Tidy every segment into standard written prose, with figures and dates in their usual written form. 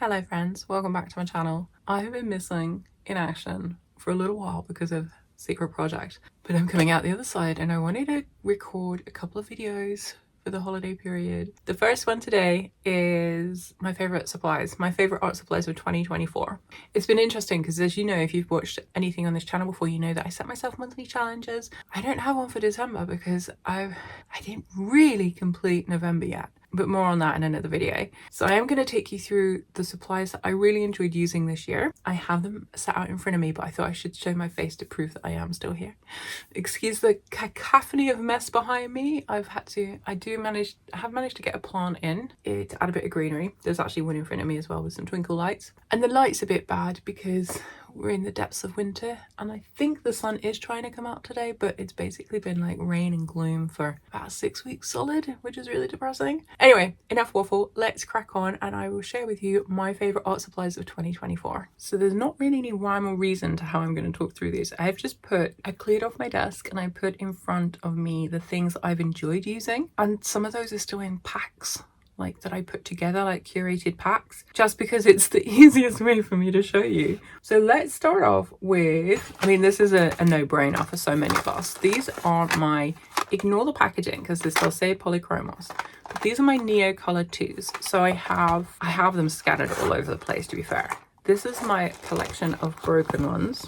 Hello friends, welcome back to my channel. I have been missing in action for a little while because of secret project, but I'm coming out the other side and I wanted to record a couple of videos for the holiday period. The first one today is my favorite supplies, my favorite art supplies of 2024. It's been interesting because, as you know, if you've watched anything on this channel before, you know that I set myself monthly challenges. I don't have one for December because I didn't really complete November yet, but more on that in another video. So I am going to take you through the supplies that I really enjoyed using this year. I have them set out in front of me, but I thought I should show my face to prove that I am still here. Excuse the cacophony of mess behind me. I have managed to get a plant in to add a bit of greenery. There's actually one in front of me as well with some twinkle lights. And the light's a bit bad because we're in the depths of winter and I think the sun is trying to come out today, but it's basically been like rain and gloom for about 6 weeks solid, which is really depressing. Anyway, enough waffle, let's crack on and I will share with you my favourite art supplies of 2024. So there's not really any rhyme or reason to how I'm going to talk through these. I cleared off my desk and I put in front of me the things I've enjoyed using, and some of those are still in packs like that I put together, like curated packs, just because it's the easiest way for me to show you. So let's start off with, this is a no-brainer for so many of us. These are my, ignore the packaging because this does say polychromos, but these are my Neo Color 2s. So I have them scattered all over the place, to be fair. This is my collection of broken ones.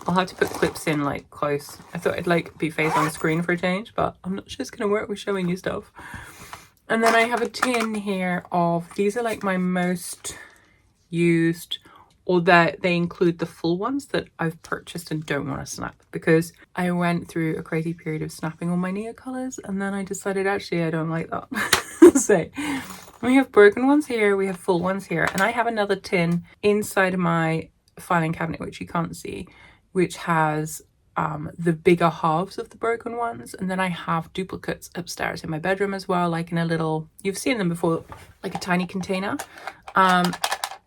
I'll have to put clips in like close. I thought it'd be face on screen for a change, but I'm not sure it's gonna work with showing you stuff. And then I have a tin here of, these are like my most used, or that they include the full ones that I've purchased and don't want to snap, because I went through a crazy period of snapping all my Neo colors and then I decided actually I don't like that. So we have broken ones here, we have full ones here, and I have another tin inside of my filing cabinet, which you can't see, which has the bigger halves of the broken ones, and then I have duplicates upstairs in my bedroom as well, like in a little, you've seen them before, like a tiny container.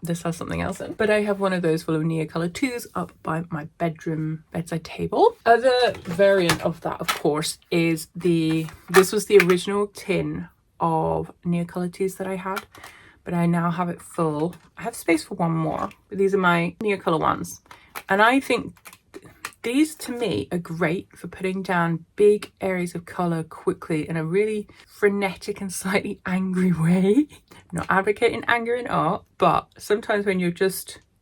This has something else in, but I have one of those full of Neo Color 2s up by my bedroom bedside table. Other variant of that, of course, is this was the original tin of Neo Color 2s that I had, but I now have it full. I have space for one more, but these are my Neo Color ones, and I think these to me are great for putting down big areas of colour quickly in a really frenetic and slightly angry way. I'm not advocating anger in art, but sometimes when you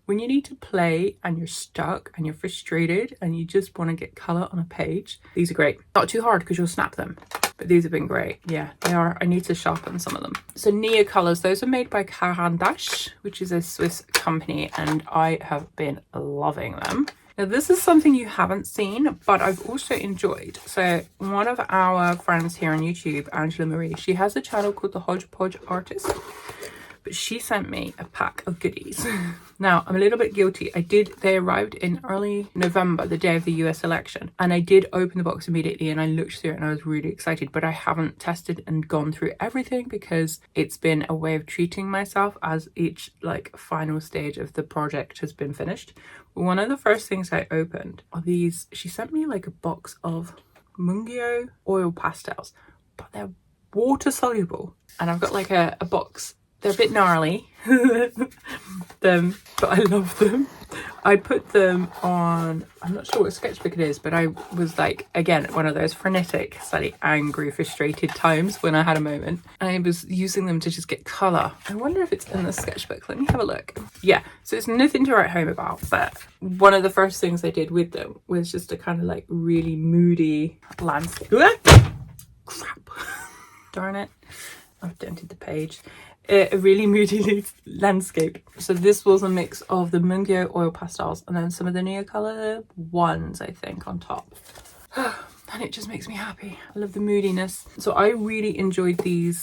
need to play and you're stuck and you're frustrated and you just want to get colour on a page, these are great. Not too hard because you'll snap them, but these have been great. Yeah, they are. I need to sharpen some of them. So Neo Colors, those are made by Carandash, which is a Swiss company, and I have been loving them. Now this is something you haven't seen, but I've also enjoyed. So one of our friends here on YouTube, Angela Marie, she has a channel called The Hodgepodge Artist, but she sent me a pack of goodies. Now I'm a little bit guilty. They arrived in early November, the day of the US election, and I did open the box immediately and I looked through it and I was really excited, but I haven't tested and gone through everything because it's been a way of treating myself as each final stage of the project has been finished. One of the first things I opened are these. She sent me like a box of Mungyo oil pastels, but they're water soluble, and I've got like a box. They're a bit gnarly, but I love them. I put them on, I'm not sure what sketchbook it is, but I was like, again, one of those frenetic, slightly angry, frustrated times when I had a moment. And I was using them to just get colour. I wonder if it's in the sketchbook. Let me have a look. Yeah, so it's nothing to write home about, but one of the first things I did with them was just a kind of like really moody landscape. Crap. Darn it. I've dented the page. A really moody landscape. So this was a mix of the Mungyo oil pastels and then some of the Neo Color ones, I think, on top. And it just makes me happy. I love the moodiness. So I really enjoyed these.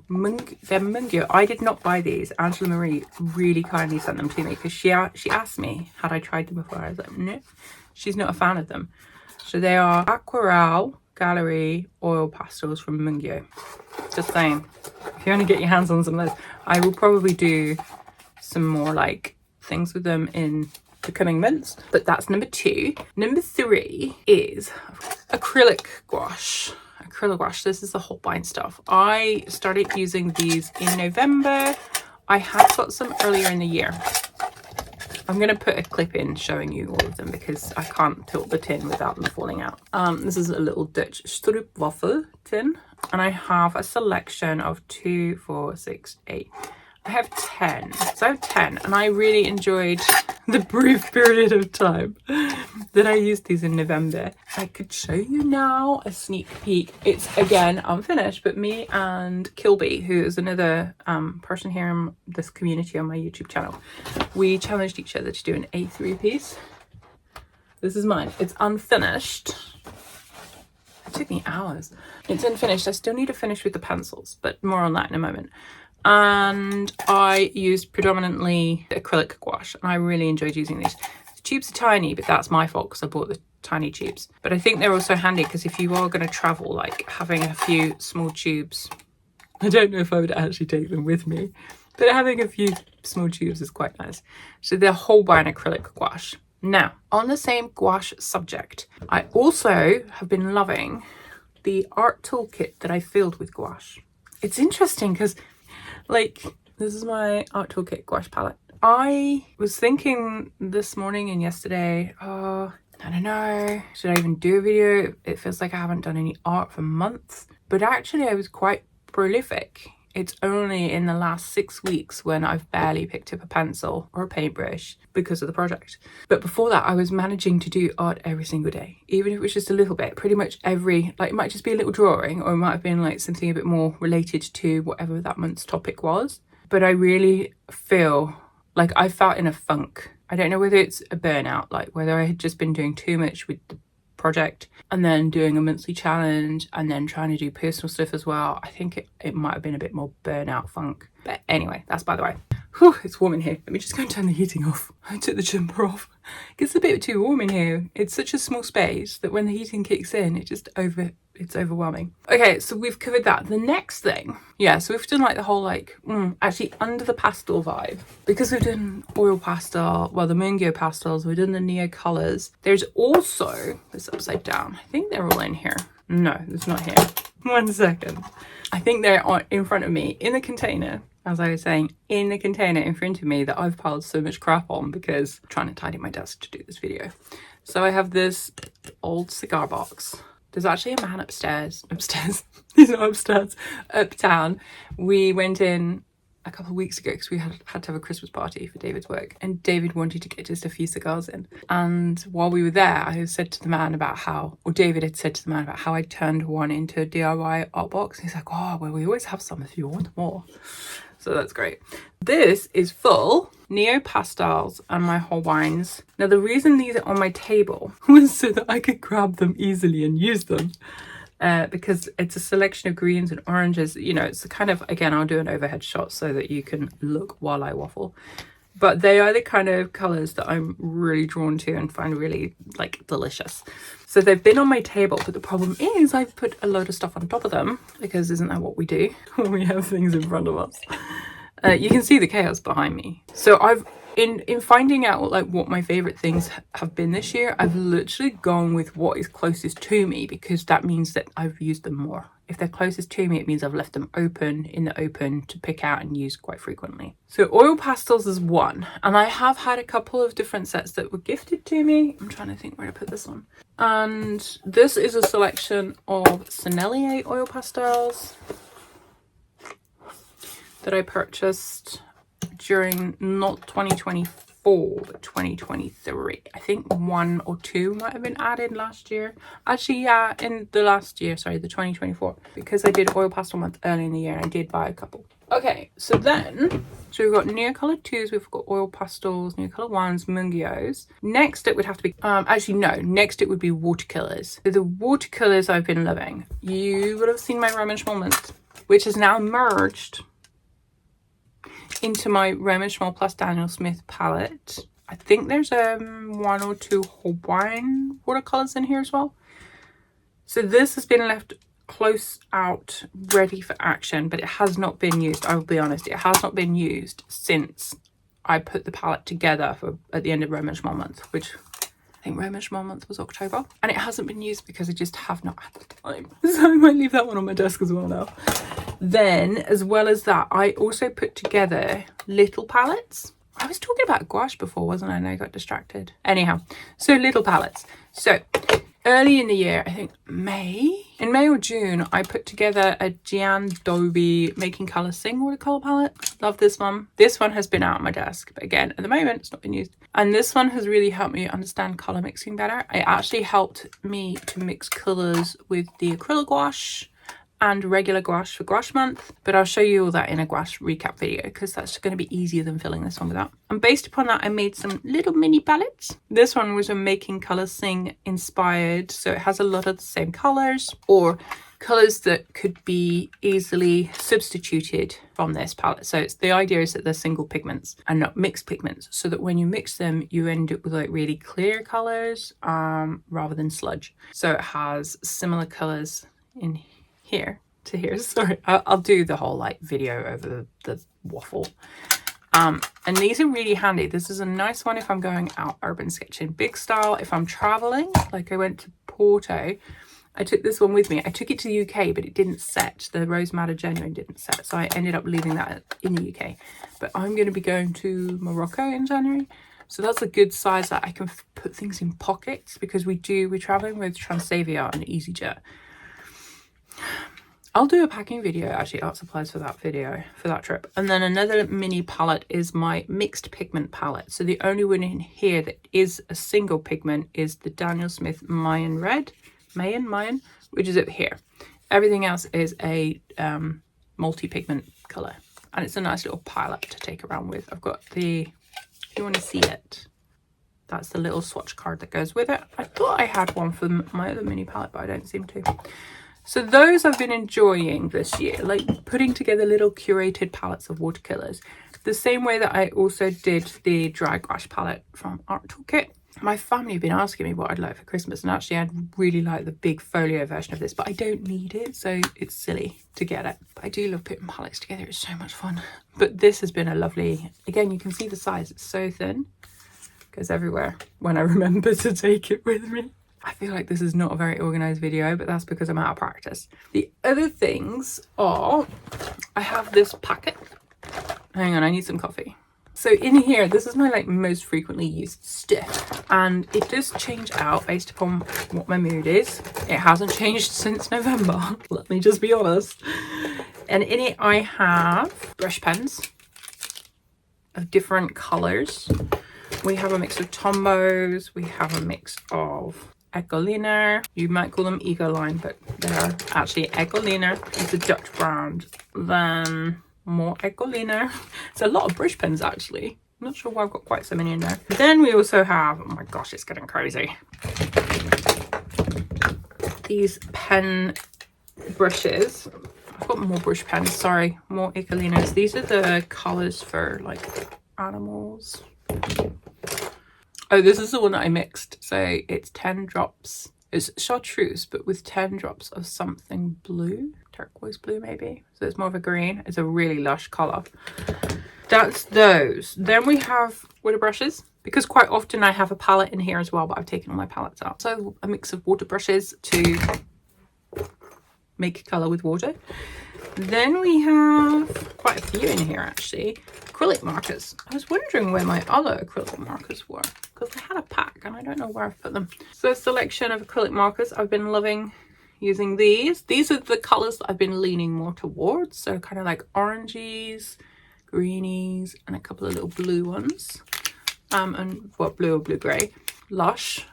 They're Mungyo. I did not buy these. Angela Marie really kindly sent them to me because she asked me had I tried them before. I was like, no, she's not a fan of them. So they are Aquarelle Gallery oil pastels from Mungyo. Just saying, if you want to get your hands on some of those, I will probably do some more like things with them in the coming months, but that's number 2. Number 3 is acrylic gouache. This is the Holbein stuff. I started using these in November. I have got some earlier in the year. I'm going to put a clip in showing you all of them because I can't tilt the tin without them falling out. This is a little Dutch stroopwafel tin, and I have a selection of 2, 4, 6, 8. I have 10. So I have 10, and I really enjoyed the brief period of time that I used these in November. I could show you now a sneak peek. It's, again, unfinished, but me and Kilby, who is another person here in this community on my YouTube channel, we challenged each other to do an A3 piece. This is mine. It's unfinished. It took me hours. It's unfinished. I still need to finish with the pencils, but more on that in a moment. And I used predominantly acrylic gouache, and I really enjoyed using these. The tubes are tiny, but that's my fault because I bought the tiny tubes. But I think they're also handy because if you are going to travel, like having a few small tubes, I don't know if I would actually take them with me, but having a few small tubes is quite nice. So they're Holbein acrylic gouache. Now, on the same gouache subject, I also have been loving the art toolkit that I filled with gouache. It's interesting because, like, this is my art toolkit gouache palette. I was thinking this morning and yesterday, I don't know, should I even do a video? It feels like I haven't done any art for months. But actually I was quite prolific. It's only in the last 6 weeks when I've barely picked up a pencil or a paintbrush because of the project. But before that, I was managing to do art every single day, even if it was just a little bit, pretty much every, like, it might just be a little drawing, or it might have been like something a bit more related to whatever that month's topic was. But I really feel like I felt in a funk. I don't know whether it's a burnout, like whether I had just been doing too much with the project and then doing a monthly challenge and then trying to do personal stuff as well. I think it might have been a bit more burnout funk. But anyway, that's by the way. Whew, it's warm in here. Let me just go and turn the heating off. I took the jumper off. It gets a bit too warm in here. It's such a small space that when the heating kicks in, it's overwhelming. Okay, so we've covered that. The next thing, yeah, so we've done like the whole like, actually under the pastel vibe, because we've done oil pastel, well, the Mungyo pastels, we've done the Neo colors. There's also this upside down. I think they're all in here. No, it's not here. 1 second. I think they're in front of me in the container. As I was saying, in the container in front of me that I've piled so much crap on because I'm trying to tidy my desk to do this video. So I have this old cigar box. There's actually a man upstairs, he's not upstairs, uptown. We went in a couple of weeks ago because we had to have a Christmas party for David's work, and David wanted to get just a few cigars in. And while we were there, I said to the man about how, or David had said to the man about how I turned one into a DIY art box. He's like, oh, well, we always have some if you want more. So that's great. This is full Neo pastels and my Holbeins. Now the reason these are on my table was so that I could grab them easily and use them. Because it's a selection of greens and oranges. You know, it's the kind of, again, I'll do an overhead shot so that you can look while I waffle. But they are the kind of colours that I'm really drawn to and find really, like, delicious. So they've been on my table, but the problem is I've put a load of stuff on top of them, because isn't that what we do when we have things in front of us? You can see the chaos behind me. So I've, in finding out like what my favourite things have been this year, I've literally gone with what is closest to me, because that means that I've used them more. If they're closest to me, it means I've left them open, in the open, to pick out and use quite frequently. So oil pastels is one, and I have had a couple of different sets that were gifted to me. I'm trying to think where to put this one. And this is a selection of Sennelier oil pastels that I purchased during not 2024 but 2023. I think 1 or 2 might have been added last year. Actually, yeah, in the last year, sorry, the 2024, because I did oil pastel month early in the year and I did buy a couple. Okay, so we've got Neocolor 2s, we've got oil pastels, Neocolor 1s, Mungios. Next it would have to be, next it would be watercolors. So the watercolors I've been loving. You would have seen my Roman month, which is now merged into my Roman Schmoll plus Daniel Smith palette. I think there's 1 or 2 Holbein watercolors in here as well. So this has been left close out, ready for action, but it has not been used. I will be honest, it has not been used since I put the palette together at the end of Roman Schmoll month, which I think Roman Schmoll month was October, and it hasn't been used because I just have not had the time. So I might leave that one on my desk as well now. Then, as well as that, I also put together little palettes. I was talking about gouache before, wasn't I? And I got distracted. Anyhow, so little palettes. So early in the year, I think in May or June, I put together a Gian Dobie Making Colour Sing watercolour palette. Love this one. This one has been out on my desk, but again, at the moment, it's not been used. And this one has really helped me understand colour mixing better. It actually helped me to mix colours with the acrylic gouache and regular gouache for gouache month, but I'll show you all that in a gouache recap video because that's going to be easier than filling this one without. And based upon that, I made some little mini palettes. This one was a Making Colour Sing inspired, so it has a lot of the same colours or colours that could be easily substituted from this palette. So the idea is that they're single pigments and not mixed pigments, so that when you mix them, you end up with like really clear colours rather than sludge. So it has similar colours in here to here. Sorry, I'll do the whole like video over the waffle. And these are really handy. This is a nice one if I'm going out urban sketching big style. If I'm traveling, like I went to Porto, I took this one with me. I took it to the UK, but it didn't set. The Rose Madder Genuine didn't set, so I ended up leaving that in the UK. But I'm going to be going to Morocco in January, so that's a good size that I can put things in pockets, because we're traveling with Transavia and EasyJet. I'll do a packing video, actually, art supplies for that video, for that trip. And then another mini palette is my mixed pigment palette. So the only one in here that is a single pigment is the Daniel Smith Mayan Red, which is up here. Everything else is a multi-pigment colour. And it's a nice little palette to take around with. I've got the, if you want to see it, that's the little swatch card that goes with it. I thought I had one for my other mini palette, but I don't seem to. So those I've been enjoying this year, like putting together little curated palettes of watercolours. The same way that I also did the dry gouache palette from Art Toolkit. My family have been asking me what I'd like for Christmas, and actually I'd really like the big folio version of this, but I don't need it, so it's silly to get it. But I do love putting palettes together, it's so much fun. But this has been a lovely, again, you can see the size, it's so thin. It goes everywhere when I remember to take it with me. I feel like this is not a very organised video, but that's because I'm out of practice. The other things are, I have this packet. Hang on, I need some coffee. So in here, this is my like most frequently used stuff, and it does change out based upon what my mood is. It hasn't changed since November, let me just be honest. And in it, I have brush pens of different colours. We have a mix of Tombos, we have a mix of Echoliner. You might call them Ecoline, but they're actually Echoliner. It's a Dutch brand. Then more Echoliner. It's a lot of brush pens, actually. I'm not sure why I've got quite so many in there. Then we also have, oh my gosh, it's getting crazy. These pen brushes. I've got more brush pens, sorry, more Ecoliners. These are the colours for like animals. Oh, this is the one that I mixed. So it's 10 drops. It's chartreuse, but with 10 drops of something blue. Turquoise blue, maybe. So it's more of a green. It's a really lush colour. That's those. Then we have water brushes, because quite often I have a palette in here as well, but I've taken all my palettes out. So a mix of water brushes to make colour with water. Then we have quite a few in here, actually. Acrylic markers. I was wondering where my other acrylic markers were, because I had a pack and I don't know where I've put them. So a selection of acrylic markers. I've been loving using these. These are the colours that I've been leaning more towards. So kind of like oranges, greenies, and a couple of little blue ones. And what, blue or blue-grey. Lush.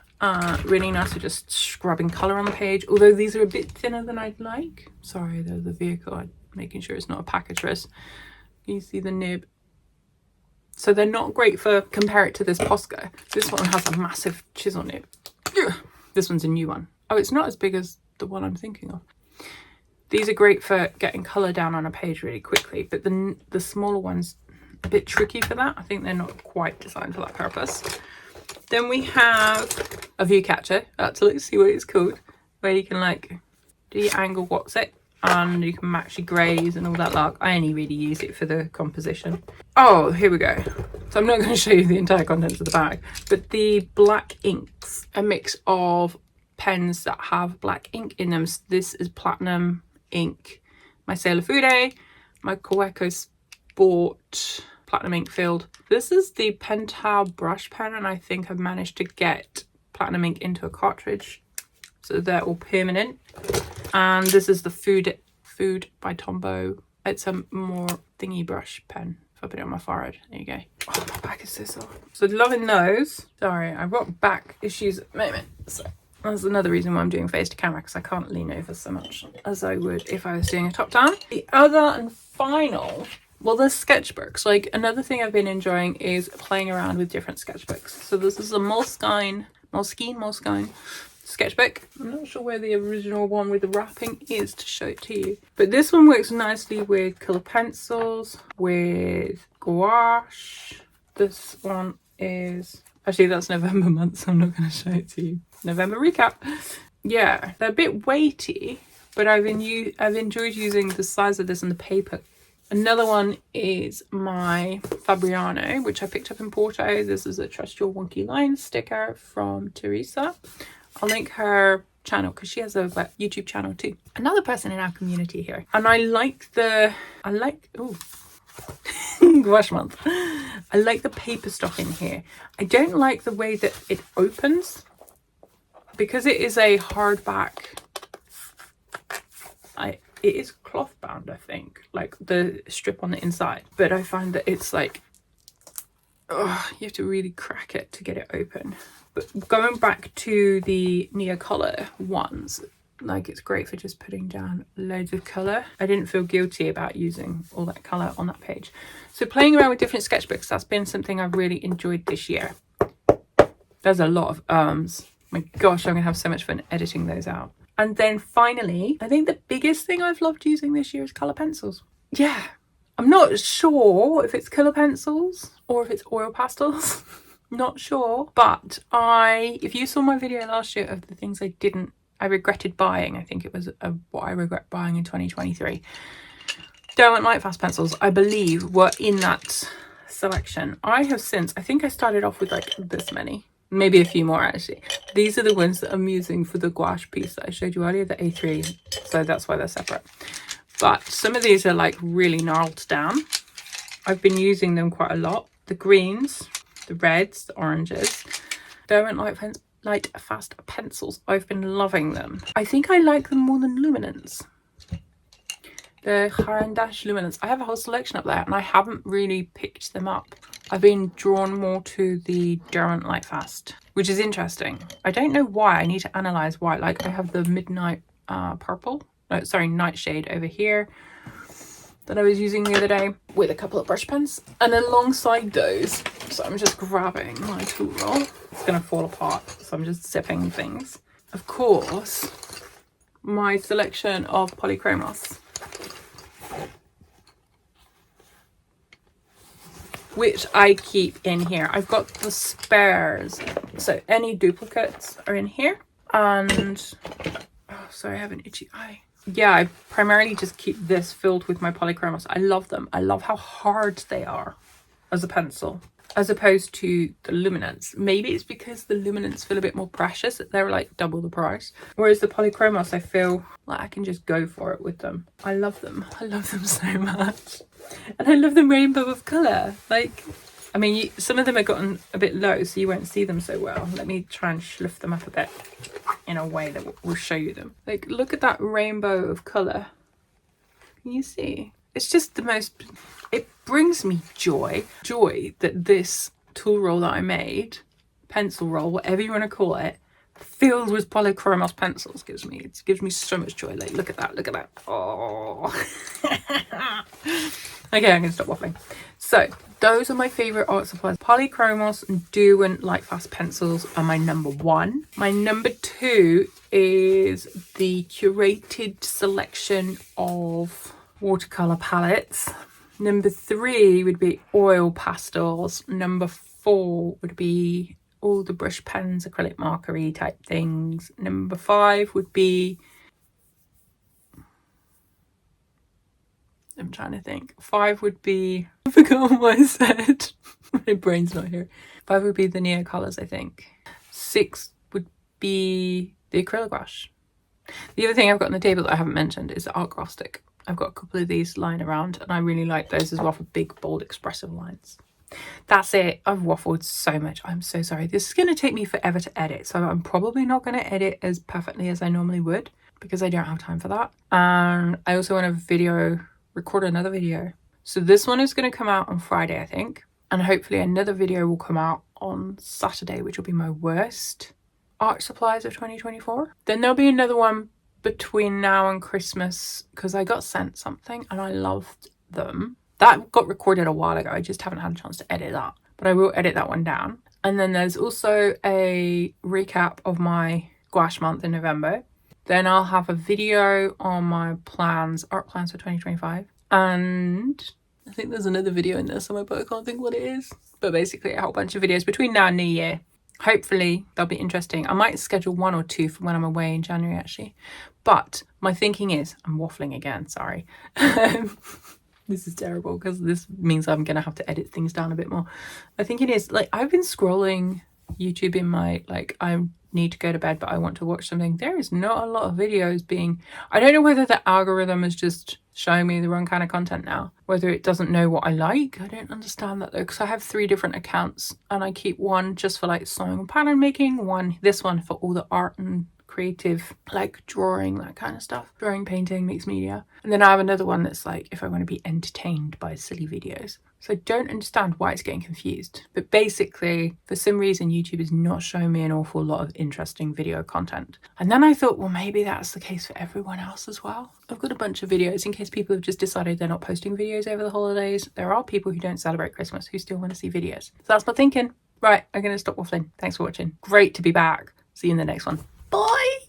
Really nice for just scrubbing colour on the page. Although these are a bit thinner than I'd like. Sorry, they're the vehicle. I'm making sure it's not a packager's. Can you see the nib? So they're not great for, compare it to this Posca. This one has a massive chisel nib. Ugh. This one's a new one. Oh, it's not as big as the one I'm thinking of. These are great for getting colour down on a page really quickly, but the smaller one's a bit tricky for that. I think they're not quite designed for that purpose. Then we have a view catcher. Let's see what it's called, where you can like do your angle what's it, and you can match your greys and all that lark. I only really use it for the composition. Oh, here we go. So I'm not going to show you the entire contents of the bag, but the black inks, a mix of pens that have black ink in them. So this is platinum ink my Sailor Fude, my Kaweco Sport Platinum ink filled. This is the Pentel brush pen, and I think I've managed to get platinum ink into a cartridge, so they're all permanent. And this is the Food by Tombow. It's a more thingy brush pen. If I put it on my forehead, there you go. Oh, my back is so sore. So loving those. Sorry, I've got back issues at the moment, so that's another reason why I'm doing face to camera, because I can't lean over so much as I would if I was doing a top down. The other and final, well, there's sketchbooks. Like, another thing I've been enjoying is playing around with different sketchbooks. So this is a Moleskine sketchbook. I'm not sure where the original one with the wrapping is to show it to you, but this one works nicely with colour pencils, with gouache. This one is actually, that's November month, so I'm not going to show it to you. November recap. Yeah, they're a bit weighty, but I've enjoyed using the size of this and the paper. Another one is my Fabriano, which I picked up in Porto. This is a Trust Your Wonky Line sticker from Teresa. I'll link her channel because she has a YouTube channel too. Another person in our community here. And I like gouache month. I like the paper stock in here. I don't like the way that it opens, because it is a hardback. It is cloth bound, I think, like the strip on the inside, but I find that it's like, oh, you have to really crack it to get it open. But going back to the Neocolor ones, like, it's great for just putting down loads of colour. I didn't feel guilty about using all that colour on that page. So playing around with different sketchbooks, that's been something I've really enjoyed this year. There's a lot of my gosh, I'm gonna have so much fun editing those out. And then finally, I think the biggest thing I've loved using this year is colour pencils. Yeah, I'm not sure if it's colour pencils or if it's oil pastels. Not sure, but if you saw my video last year of the things I regretted buying, I think it was what I regret buying in 2023. Derwent Lightfast pencils, I believe, were in that selection. I think I started off with like this many, maybe a few more actually. These are the ones that I'm using for the gouache piece that I showed you earlier, the A3, so that's why they're separate. But some of these are like really gnarled down. I've been using them quite a lot. The greens, the reds, the oranges. Derwent Lightfast pencils, I've been loving them. I think I like them more than Luminance. The Harandash Luminance. I have a whole selection up there and I haven't really picked them up. I've been drawn more to the Derwent Lightfast, which is interesting. I don't know why. I need to analyse why. Like, I have the Midnight Nightshade over here that I was using the other day with a couple of brush pens. And alongside those, so I'm just grabbing my tool roll. It's going to fall apart, so I'm just zipping things. Of course, my selection of polychromos, which I keep in here. I've got the spares, so any duplicates are in here. And oh, sorry, I have an itchy eye. Yeah, I primarily just keep this filled with my polychromos. I love them. I love how hard they are as a pencil, as opposed to the Luminance. Maybe it's because the Luminance feel a bit more precious, that they're like double the price. Whereas the polychromos, I feel like I can just go for it with them. I love them. I love them so much. And I love the rainbow of colour. Like, I mean, some of them have gotten a bit low, so you won't see them so well. Let me try and schliff them up a bit in a way that will show you them. Like, look at that rainbow of colour. Can you see? It's just the most, it brings me joy that this tool roll that I made, pencil roll, whatever you want to call it, filled with polychromos pencils gives me so much joy. Like, look at that. Oh. Okay, I'm gonna stop waffling. So those are my favorite art supplies. Polychromos and Derwent Lightfast pencils are my number one. My number two is the curated selection of watercolor palettes. Number three would be oil pastels. Number four would be all the brush pens, acrylic marker-y type things. Number five would be, I'm trying to think. Five would be, I forgot what I said. My brain's not here. Five would be the Neocolors, I think. Six would be the acrylic gouache. The other thing I've got on the table that I haven't mentioned is the art graph stick. I've got a couple of these lying around and I really like those as well for big, bold, expressive lines. That's it. I've waffled so much. I'm so sorry. This is going to take me forever to edit, so I'm probably not going to edit as perfectly as I normally would because I don't have time for that. And I also want to record another video. So this one is going to come out on Friday, I think. And hopefully another video will come out on Saturday, which will be my worst art supplies of 2024. Then there'll be another one between now and Christmas because I got sent something and I loved them. That got recorded a while ago. I just haven't had a chance to edit that, but I will edit that one down. And then there's also a recap of my gouache month in November. Then I'll have a video on my art plans for 2025. And I think there's another video in there somewhere, but I can't think what it is. But basically a whole bunch of videos between now and New Year. Hopefully they'll be interesting. I might schedule 1 or 2 for when I'm away in January, actually. But my thinking is, I'm waffling again, sorry. This is terrible because this means I'm going to have to edit things down a bit more. My thinking is, like, I've been scrolling YouTube in my, like, I need to go to bed, but I want to watch something. There is not a lot of videos being, I don't know whether the algorithm is just showing me the wrong kind of content now, whether it doesn't know what I like. I don't understand that though, because I have 3 different accounts and I keep one just for like sewing and pattern making, this one for all the art and creative, like drawing, that kind of stuff, drawing, painting, mixed media, and then I have another one that's like if I want to be entertained by silly videos. So I don't understand why it's getting confused, but basically for some reason YouTube is not showing me an awful lot of interesting video content. And then I thought, well, maybe that's the case for everyone else as well. I've got a bunch of videos in case people have just decided they're not posting videos over the holidays. There are people who don't celebrate Christmas who still want to see videos. So that's my thinking. Right, I'm gonna stop waffling. Thanks for watching. Great to be back. See you in the next one. Bye.